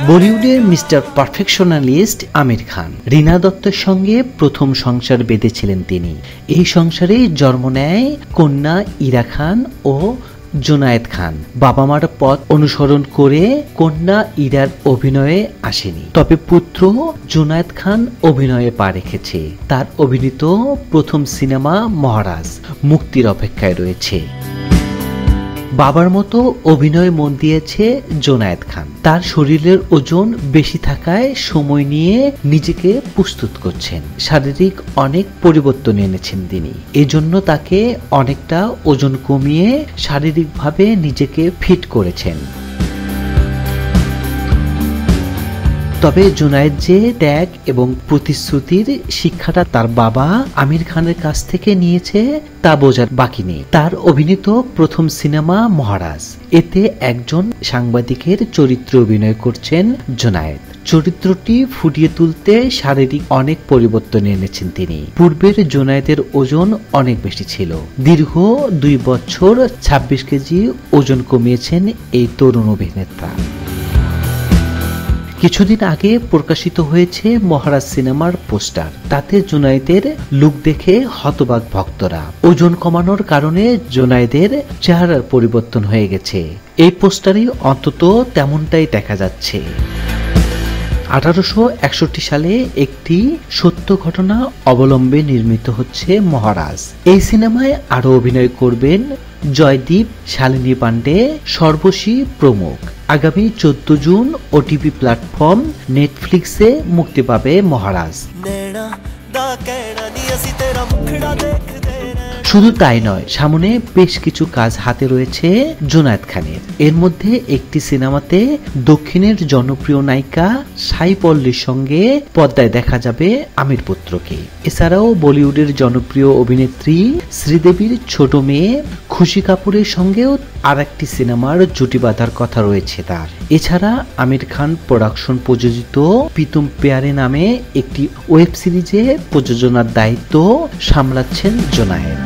বলিউডের মিস্টার পারফেকশনালিস্ট আমির খান রিনা দত্তের সঙ্গে প্রথম সংসার বেঁধেছিলেন তিনি। এই সংসারে জন্ম নেয় কন্যা ইরা খান ও জুনায়েদ খান। বাবা মার পথ অনুসরণ করে কন্যা ইরার অভিনয়ে আসেনি, তবে পুত্র জুনায়েদ খান অভিনয়ে পা রেখেছে। তার অভিনীত প্রথম সিনেমা মহারাজ মুক্তির অপেক্ষায় রয়েছে। বাবার মতো অভিনয়ে মন দিয়েছে জুনায়েদ খান। তার শরীরের ওজন বেশি থাকায় সময় নিয়ে নিজেকে প্রস্তুত করছেন। শারীরিক অনেক পরিবর্তন এনেছেন তিনি। এজন্য তাকে অনেকটা ওজন কমিয়ে শারীরিকভাবে নিজেকে ফিট করেছেন। তবে জুনায়েদ যে ত্যাগ এবং প্রতিশ্রুতির শিক্ষাটা তার বাবা আমির খানের কাছ থেকে নিয়েছে তা বোঝার বাকি নেই। তার অভিনীত প্রথম সিনেমা মহারাজ, এতে একজন সাংবাদিকের চরিত্রে অভিনয় করছেন জুনায়েদ। চরিত্রটি ফুটিয়ে তুলতে শারীরিক অনেক পরিবর্তন এনেছেন তিনি। পূর্বের জুনায়েদের ওজন অনেক বেশি ছিল। দীর্ঘ 2 বছর 26 কেজি ওজন কমিয়েছেন এই তরুণ অভিনেতা। কিছুদিন আগে প্রকাশিত হয়েছে মহারাজ সিনেমার পোস্টার। তাতে জুনায়েদের লুক দেখে হতবাক ভক্তরা। ওজন কমানোর কারণে জুনায়েদের চেহারার পরিবর্তন হয়ে গেছে। এই পোস্টারে অন্তত তেমনটাই দেখা যাচ্ছে। 1861 সালে একটি সত্য ঘটনা অবলম্বে নির্মিত হচ্ছে মহারাজ। এই সিনেমায় আরো অভিনয় করবেন জয়দীপ, শালিনী পান্ডে, সর্বশী প্রমুখ। আগামী 14 জুন ওটিপি প্ল্যাটফর্ম নেটফ্লিক্সে মুক্তি পাবে মহারাজ। শুধু তাই নয়, সামনে বেশ কিছু কাজ হাতে রয়েছে জুনায়েদ খানের। এর মধ্যে একটি সিনেমাতে দক্ষিণের জনপ্রিয় নায়িকা সাই পল্লীর সঙ্গে পর্দায় দেখা যাবে আমির পুত্রকে। এছাড়াও বলিউডের জনপ্রিয় অভিনেত্রী শ্রীদেবীর ছোট মেয়ে খুশি কাপুরের সঙ্গেও আর একটি সিনেমার জুটি বাঁধার কথা রয়েছে তার। এছাড়া আমির খান প্রোডাকশন প্রযোজিত প্রীতম প্যারে নামে একটি ওয়েব সিরিজে প্রযোজনার দায়িত্ব সামলাচ্ছেন জুনায়েদ।